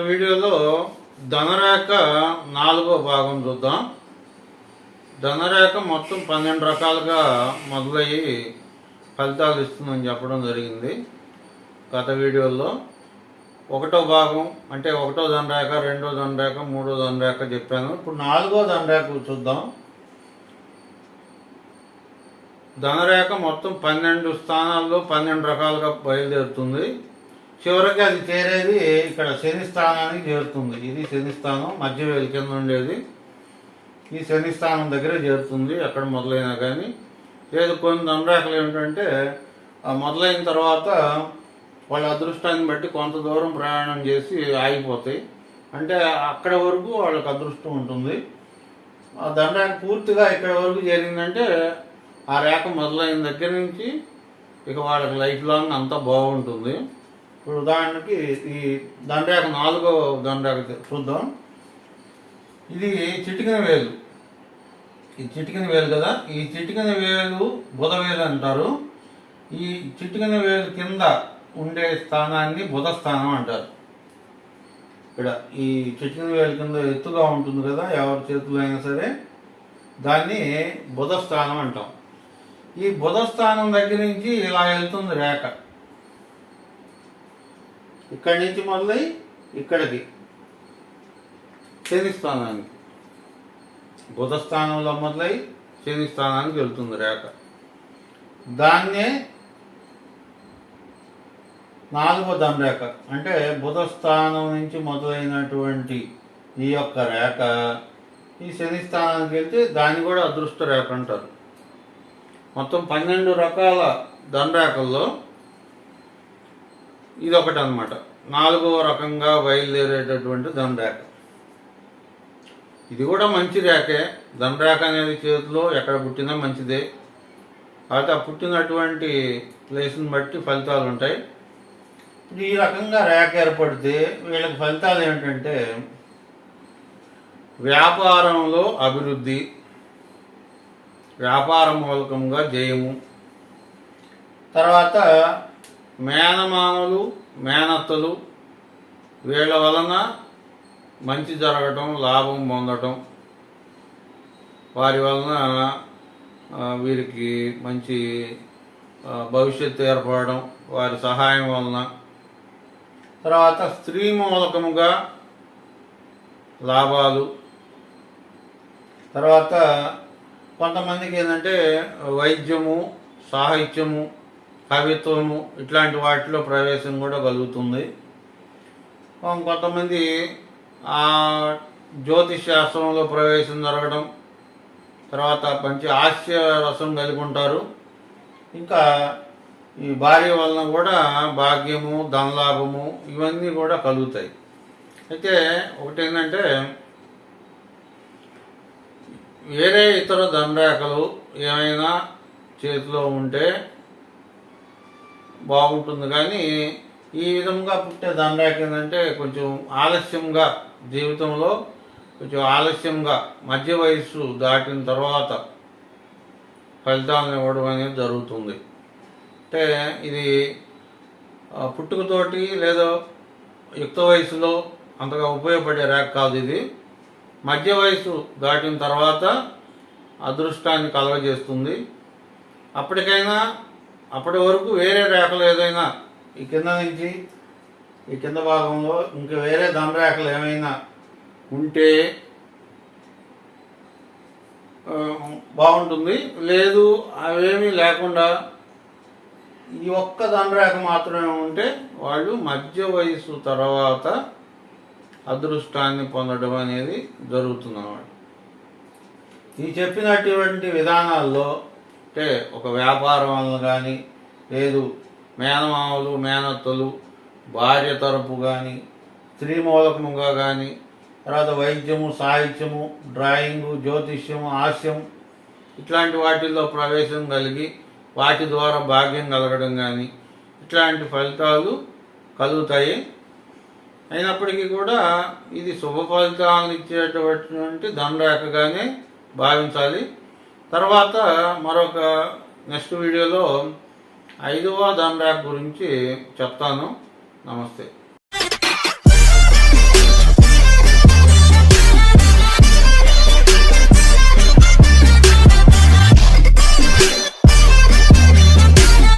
వీడియోలో ధనరేఖ 4వ భాగం చూద్దాం. ధనరేఖ మొత్తం 12 రకాలుగా మొదలయ్యి ఫలితాలు ఇస్తుందని చెప్పడం జరిగింది. గత వీడియోలో 1వ భాగం అంటే 1వ ధనరేఖ, 2వ ధనరేఖ, 3వ ధనరేఖ చెప్పాను. ఇప్పుడు 4వ ధనరేఖ చూద్దాం. ధనరేఖ మొత్తం 12 స్థానాల్లో 12 రకాలుగా బయలుదేరుతుంది. చివరికి అది చేరేది ఇక్కడ శని స్థానానికి చేరుతుంది. ఇది శని స్థానం, మధ్య వేలు కింద ఉండేది ఈ శని స్థానం దగ్గర చేరుతుంది. ఎక్కడ మొదలైనా కానీ లేదు, కొన్ని ధనరేఖలు ఏమిటంటే మొదలైన తర్వాత వాళ్ళ అదృష్టాన్ని బట్టి కొంత దూరం ప్రయాణం చేసి ఆగిపోతాయి. అంటే అక్కడ వరకు వాళ్ళకి అదృష్టం ఉంటుంది. ఆ ధనరేఖ పూర్తిగా ఇక్కడ వరకు చేరిందంటే ఆ రేఖ మొదలైన దగ్గర నుంచి ఇక వాళ్ళకి లైఫ్ లాంగ్ అంతా బాగుంటుంది. ఇప్పుడు ఉదాహరణకి ఈ ధనరేఖ 4వ ధనరేఖ చూద్దాం. ఇది చిటికిన వేలు. ఈ చిటికిన వేలు కదా, ఈ చిటికిన వేలు బుధవేలు అంటారు. ఈ చిటికిన వేలు కింద ఉండే స్థానాన్ని బుధ స్థానం అంటారు. ఇక్కడ ఈ చిటికిన వేలు కింద ఎత్తుగా ఉంటుంది కదా, ఎవరి చేతులు అయినా సరే, దాన్ని బుధ స్థానం అంటాం. ఈ బుధ స్థానం దగ్గర నుంచి ఇలా వెళ్తుంది రేఖ. ఇక్కడి నుంచి మొదలై ఇక్కడికి శని స్థానానికి, బుధ స్థానంలో మొదలై శని స్థానానికి వెళ్తుంది రేఖ. దాన్నే 4వ ధనరేఖ అంటే బుధ స్థానం నుంచి మొదలైనటువంటి ఈ యొక్క రేఖ ఈ శని స్థానానికి వెళ్తే దాన్ని కూడా అదృష్ట రేఖ అంటారు. మొత్తం 12 రకాల ధనరేఖల్లో ఇది ఒకటి అన్నమాట. 4వ రకంగా బయలుదేరేటటువంటి ధనరేఖ. ఇది కూడా మంచి రేఖే. ధనరేఖ అనేది చేతిలో ఎక్కడ పుట్టినా మంచిదే. అయితే ఆ పుట్టినటువంటి ప్లేస్ని బట్టి ఫలితాలు ఉంటాయి. ఇప్పుడు ఈ రకంగా రేఖ ఏర్పడితే వీళ్ళకి ఫలితాలు ఏమిటంటే వ్యాపారంలో అభివృద్ధి, వ్యాపార మూలకంగా జయము, తర్వాత మేనమామలు మేనత్తలు వీళ్ళ వలన మంచి జరగటం, లాభం పొందటం, వారి వలన వీరికి మంచి భవిష్యత్తు ఏర్పడడం, వారి సహాయం వలన, తర్వాత స్త్రీ మూలకముగా లాభాలు, తర్వాత కొంతమందికి ఏంటంటే వైద్యము, సాహిత్యము, కవిత్వము ఇట్లాంటి వాటిలో ప్రవేశం కూడా కలుగుతుంది. కొంతమంది జ్యోతిష్ శాస్త్రంలో ప్రవేశం జరగడం, తర్వాత మంచి హాస్య రసం కలిగి ఉంటారు. ఇంకా ఈ భార్య వలన కూడా భాగ్యము, ధనలాభము ఇవన్నీ కూడా కలుగుతాయి. అయితే ఒకటి ఏంటంటే వేరే ఇతర ధనరేఖలు ఏమైనా చేతిలో ఉంటే బాగుంటుంది. కానీ ఈ విధంగా పుట్టే ధనరేఖ ఏంటంటే కొంచెం ఆలస్యంగా, జీవితంలో కొంచెం ఆలస్యంగా మధ్య వయస్సు దాటిన తర్వాత ఫలితాలను ఇవ్వడం అనేది జరుగుతుంది. అంటే ఇది పుట్టుకతోటి లేదా యుక్త వయసులో అంతగా ఉపయోగపడే రేఖ కాదు. ఇది మధ్య వయసు దాటిన తర్వాత అదృష్టాన్ని కలగజేస్తుంది. అప్పటికైనా అప్పటి వరకు వేరే రేఖలు ఏదైనా ఈ కింద నుంచి ఈ కింద భాగంలో ఇంకా వేరే ధనరేఖలు ఏమైనా ఉంటే బాగుంటుంది. లేదు అవేమీ లేకుండా ఈ ఒక్క ధనరేఖ మాత్రమే ఉంటే వాళ్ళు మధ్య వయసు తర్వాత అదృష్టాన్ని పొందడం అనేది జరుగుతుందన్నమాట. ఈ చెప్పినటువంటి విధానాల్లో అంటే ఒక వ్యాపారం వలన కానీ, లేదు మేనమామలు మేనత్తలు భార్య తరపు కానీ, స్త్రీ మూలకముగా కానీ, తర్వాత వైద్యము, సాహిత్యము, డ్రాయింగు, జ్యోతిష్యము, హాస్యం ఇట్లాంటి వాటిల్లో ప్రవేశం కలిగి వాటి ద్వారా భాగ్యం కలగడం కానీ ఇట్లాంటి ఫలితాలు కలుగుతాయి. అయినప్పటికీ కూడా ఇది శుభ ఫలితాలను ఇచ్చేటటువంటి ధనరేఖగానే భావించాలి. తర్వాత మరొక నెక్స్ట్ వీడియోలో 5వ ధనరేఖ గురించి చెప్తాను. నమస్తే.